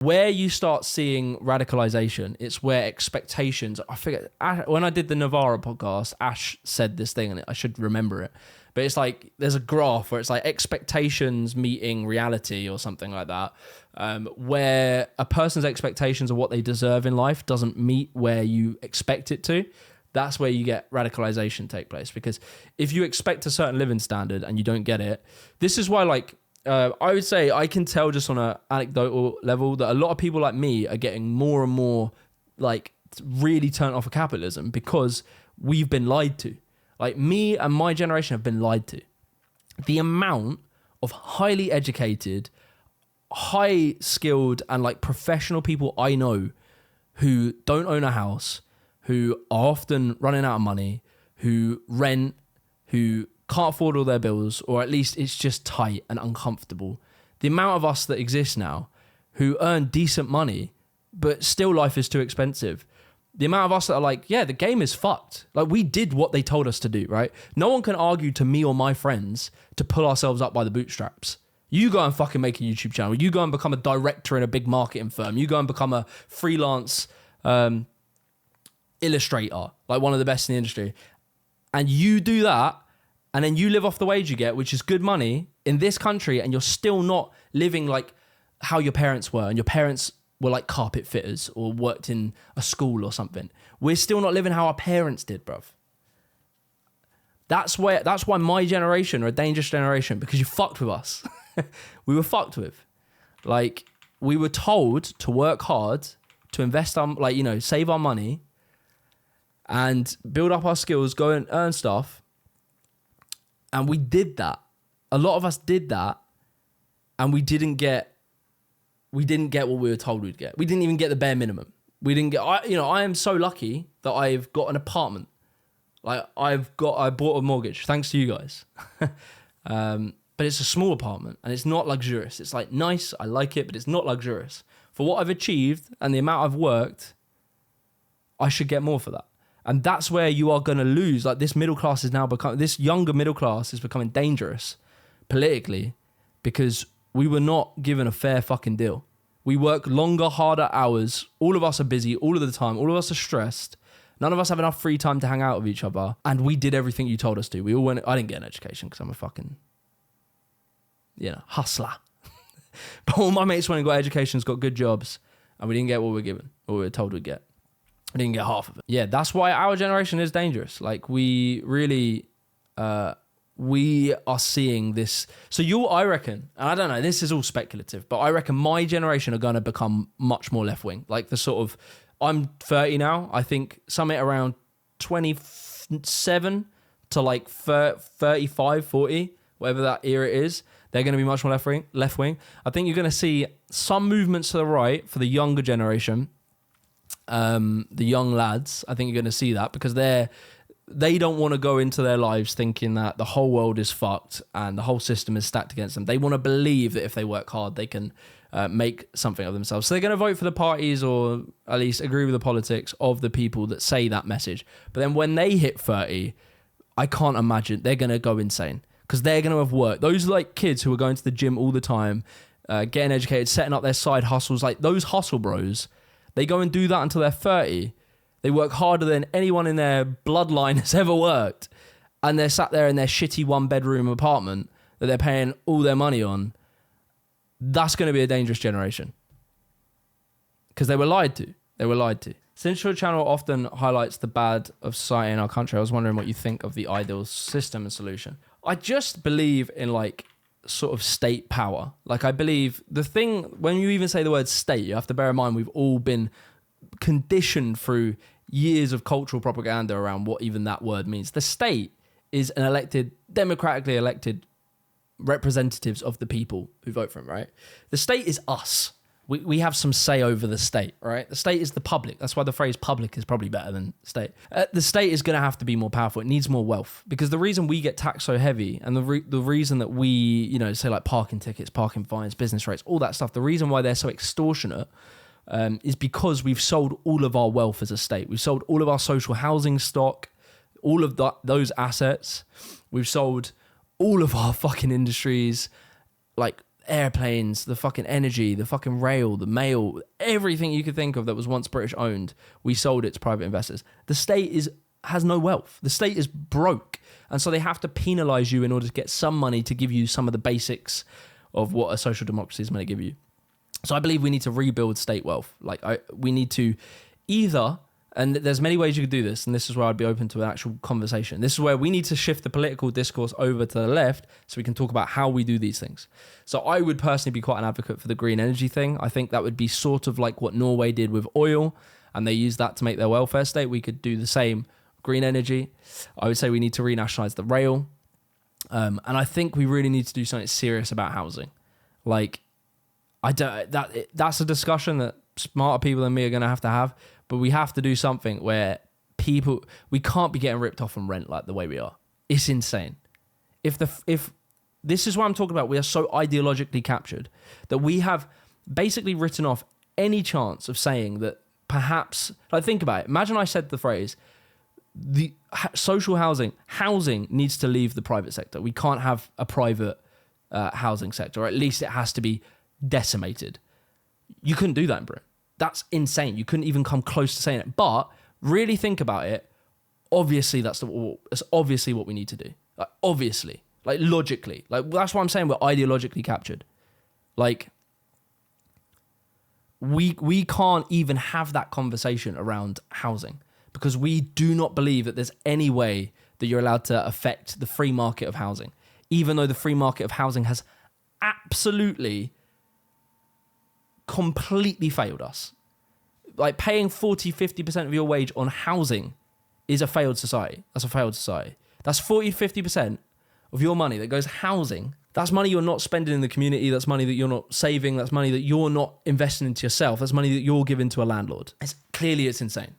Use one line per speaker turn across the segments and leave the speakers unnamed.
Where you start seeing radicalization, it's where expectations, I forget, when I did the Navarra podcast, Ash said this thing and I should remember it. But it's like, there's a graph where it's like expectations meeting reality or something like that, where a person's expectations of what they deserve in life doesn't meet where you expect it to. That's where you get radicalization take place. Because if you expect a certain living standard and you don't get it, this is why, like, I would say I can tell just on an anecdotal level that a lot of people like me are getting more and more, like, really turned off of capitalism because we've been lied to. Like, me and my generation have been lied to. The amount of highly educated, high skilled and like professional people I know who don't own a house, who are often running out of money, who rent, who can't afford all their bills, or at least it's just tight and uncomfortable. The amount of us that exist now who earn decent money, but still life is too expensive. The amount of us that are like, yeah, the game is fucked. Like, we did what they told us to do, right? No one can argue to me or my friends to pull ourselves up by the bootstraps. You go and fucking make a YouTube channel. You go and become a director in a big marketing firm. You go and become a freelance illustrator, like one of the best in the industry. And you do that, and then you live off the wage you get, which is good money in this country, and you're still not living like how your parents were, and your parents were like carpet fitters or worked in a school or something. We're still not living how our parents did, bruv. That's why my generation are a dangerous generation, because you fucked with us. We were fucked with. Like, we were told to work hard, to invest our, like, you know, save our money and build up our skills, go and earn stuff. And we did that. A lot of us did that, and we didn't get what we were told we'd get. We didn't even get the bare minimum. We didn't get, I am so lucky that I've got an apartment. Like, I bought a mortgage, thanks to you guys. But it's a small apartment and it's not luxurious. It's like nice, I like it, but it's not luxurious. For what I've achieved and the amount I've worked, I should get more for that. And that's where you are going to lose. Like, this middle class is now this younger middle class is becoming dangerous politically, because we were not given a fair fucking deal. We work longer, harder hours. All of us are busy all of the time. All of us are stressed. None of us have enough free time to hang out with each other. And we did everything you told us to. We all went. I didn't get an education because I'm a fucking, hustler. But all my mates went and got educations, got good jobs, and we didn't get what we were given, or we were told we'd get. We didn't get half of it. Yeah, that's why our generation is dangerous. Like, we really... we are seeing this. So I reckon, and I don't know, this is all speculative, but I reckon my generation are going to become much more left-wing. Like, the sort of, I'm 30 now, I think something around 27 to like 35, 40, whatever that era is, they're going to be much more left-wing. I think you're going to see some movements to the right for the younger generation, the young lads. I think you're going to see that because they don't want to go into their lives thinking that the whole world is fucked and the whole system is stacked against them. They want to believe that if they work hard, they can make something of themselves. So they're going to vote for the parties, or at least agree with the politics of the people that say that message. But then when they hit 30, I can't imagine, they're going to go insane because they're going to have worked. Those like kids who are going to the gym all the time, getting educated, setting up their side hustles, like those hustle bros, they go and do that until they're 30. They work harder than anyone in their bloodline has ever worked. And they're sat there in their shitty one-bedroom apartment that they're paying all their money on. That's going to be a dangerous generation. Because they were lied to. They were lied to. Since your channel often highlights the bad of society in our country, I was wondering what you think of the ideal system and solution. I just believe in like sort of state power. Like, I believe the thing, when you even say the word state, you have to bear in mind we've all been conditioned through years of cultural propaganda around what even that word means. The state is an elected, democratically elected representatives of the people who vote for him, right? The state is us. We have some say over the state, right? The state is the public. That's why the phrase public is probably better than state. The state is going to have to be more powerful. It needs more wealth, because the reason we get taxed so heavy, and the reason that we, say like parking tickets, parking fines, business rates, all that stuff, the reason why they're so extortionate is because we've sold all of our wealth as a state. We've sold all of our social housing stock, all of those assets. We've sold all of our fucking industries, like airplanes, the fucking energy, the fucking rail, the mail, everything you could think of that was once British owned, we sold it to private investors. The state has no wealth. The state is broke. And so they have to penalize you in order to get some money to give you some of the basics of what a social democracy is going to give you. So I believe we need to rebuild state wealth. We need to either, and there's many ways you could do this, and this is where I'd be open to an actual conversation. This is where we need to shift the political discourse over to the left so we can talk about how we do these things. So I would personally be quite an advocate for the green energy thing. I think that would be sort of like what Norway did with oil, and they used that to make their welfare state. We could do the same. Green energy. I would say we need to renationalize the rail. And I think we really need to do something serious about housing. That's a discussion that smarter people than me are going to have, but we have to do something where we can't be getting ripped off on rent like the way we are. It's insane. If this is what I'm talking about, we are so ideologically captured that we have basically written off any chance of saying that perhaps, think about it. Imagine I said the phrase, the social housing needs to leave the private sector. We can't have a private housing sector, or at least it has to be decimated. You couldn't do that in Britain. That's insane. You couldn't even come close to saying it. But really think about it. Obviously, that's obviously what we need to do. Obviously, logically, that's what I'm saying. We're ideologically captured. We can't even have that conversation around housing, because we do not believe that there's any way that you're allowed to affect the free market of housing, even though the free market of housing has absolutely, completely failed us. Paying 40, 50% of your wage on housing is a failed society. That's a failed society. That's 40, 50% of your money that goes housing. That's money you're not spending in the community. That's money that you're not saving. That's money that you're not investing into yourself. That's money that you're giving to a landlord. It's insane.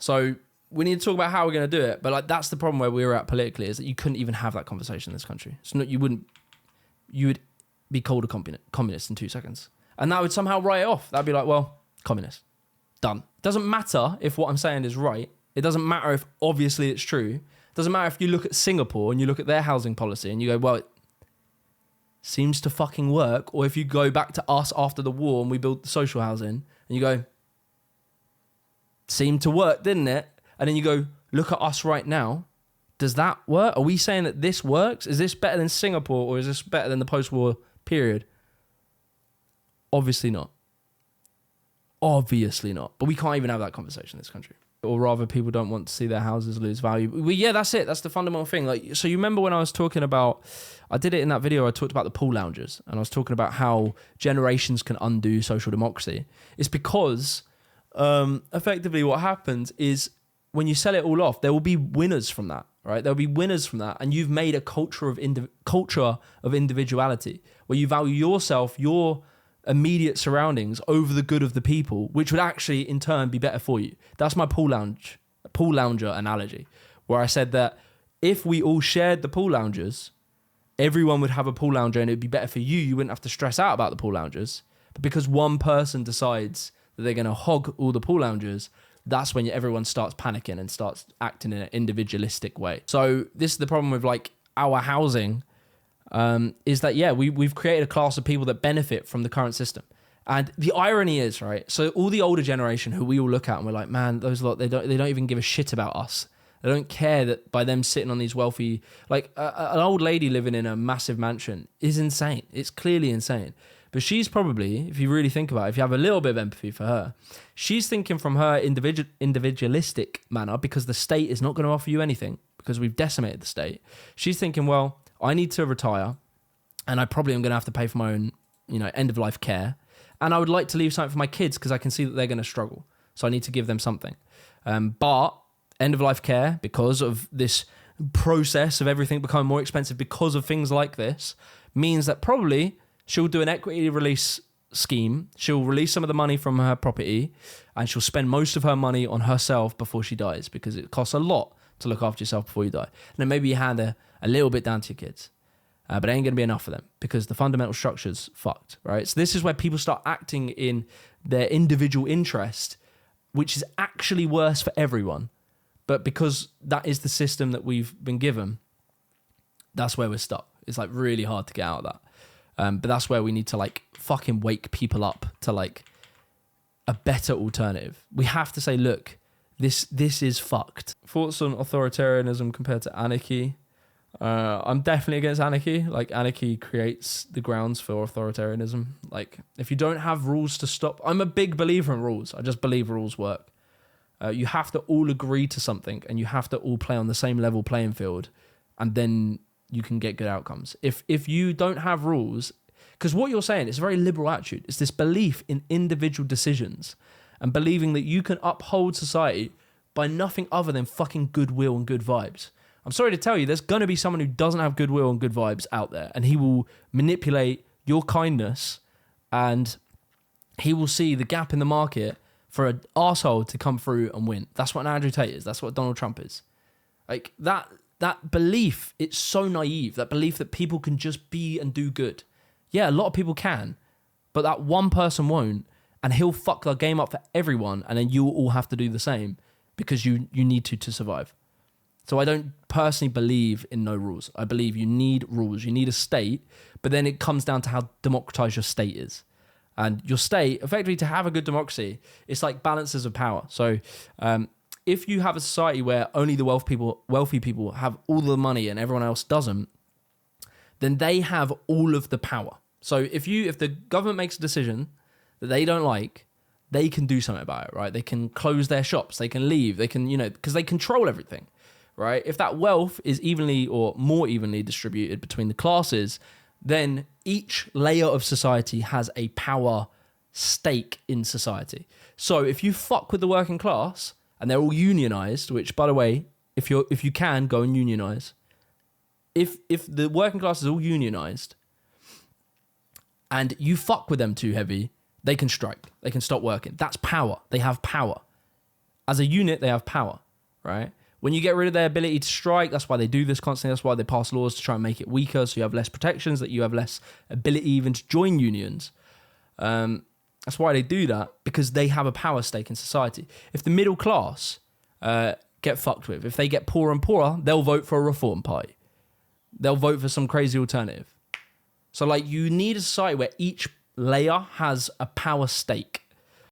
So we need to talk about how we're going to do it. But that's the problem where we're at politically, is that you couldn't even have that conversation in this country. You would be called a communist in 2 seconds. And that would somehow write it off. That'd be communist. Done. It doesn't matter if what I'm saying is right. It doesn't matter if obviously it's true. It doesn't matter if you look at Singapore and you look at their housing policy and you go, it seems to fucking work. Or if you go back to us after the war and we built social housing and you go, seemed to work, didn't it? And then you go, look at us right now. Does that work? Are we saying that this works? Is this better than Singapore, or is this better than the post-war period? Obviously not. Obviously not. But we can't even have that conversation in this country. Or rather, people don't want to see their houses lose value. That's it. That's the fundamental thing. So you remember when I was talking about, I did it in that video, I talked about the pool loungers, and I was talking about how generations can undo social democracy. It's because effectively what happens is when you sell it all off, there will be winners from that, right? There'll be winners from that, and you've made a culture of individuality where you value yourself, your immediate surroundings over the good of the people, which would actually in turn be better for you. That's my pool lounger analogy, where I said that if we all shared the pool loungers, everyone would have a pool lounger and it'd be better for you. You wouldn't have to stress out about the pool loungers. But because one person decides that they're going to hog all the pool loungers, that's when everyone starts panicking and starts acting in an individualistic way. So this is the problem with our housing, is that, we've created a class of people that benefit from the current system. And the irony is, right, so all the older generation who we all look at and we're like, man, those lot, they don't even give a shit about us. They don't care that by them sitting on these wealthy, an old lady living in a massive mansion is insane. It's clearly insane. But she's probably, if you really think about it, if you have a little bit of empathy for her, she's thinking from her individualistic manner, because the state is not going to offer you anything because we've decimated the state. She's thinking, well, I need to retire and I probably am going to have to pay for my own, end of life care. And I would like to leave something for my kids because I can see that they're going to struggle. So I need to give them something. But end of life care, because of this process of everything becoming more expensive because of things like this, means that probably she'll do an equity release scheme. She'll release some of the money from her property and she'll spend most of her money on herself before she dies, because it costs a lot to look after yourself before you die. And then maybe you hand a little bit down to your kids. But it ain't going to be enough for them because the fundamental structure's fucked, right? So this is where people start acting in their individual interest, which is actually worse for everyone. But because that is the system that we've been given, that's where we're stuck. It's really hard to get out of that. But that's where we need to like fucking wake people up to like a better alternative. We have to say, look, this is fucked. Thoughts on authoritarianism compared to anarchy? I'm definitely against anarchy. Like, anarchy creates the grounds for authoritarianism. Like, if you don't have rules to stop, I'm a big believer in rules. I just believe rules work. You have to all agree to something, and you have to all play on the same level playing field, and then you can get good outcomes. If you don't have rules, because what you're saying, it's a very liberal attitude. It's this belief in individual decisions and believing that you can uphold society by nothing other than fucking goodwill and good vibes. I'm sorry to tell you, there's going to be someone who doesn't have goodwill and good vibes out there, and he will manipulate your kindness, and he will see the gap in the market for an arsehole to come through and win. That's what an Andrew Tate is. That's what Donald Trump is. Like, that belief, it's so naive. That belief that people can just be and do good. Yeah, a lot of people can, but that one person won't, and he'll fuck the game up for everyone, and then you'll all have to do the same because you need to survive. So I don't personally believe in no rules. I believe you need rules. You need a state, but then it comes down to how democratized your state is. And your state, effectively, to have a good democracy, it's like balances of power. So if you have a society where only the wealthy people have all the money and everyone else doesn't, then they have all of the power. So if the government makes a decision that they don't like, they can do something about it, right? They can close their shops, they can leave, they can, because they control everything, right? If that wealth is evenly or more evenly distributed between the classes, then each layer of society has a power stake in society. So if you fuck with the working class and they're all unionized, which, by the way, if you can, go and unionize. If the working class is all unionized and you fuck with them too heavy, they can strike. They can stop working. That's power. They have power. As a unit, they have power, right? When you get rid of their ability to strike, that's why they do this constantly. That's why they pass laws to try and make it weaker, so you have less protections, that you have less ability even to join unions. That's why they do that, because they have a power stake in society. If the middle class get fucked with, if they get poorer and poorer, they'll vote for a reform party. They'll vote for some crazy alternative. So, like, you need a society where each layer has a power stake.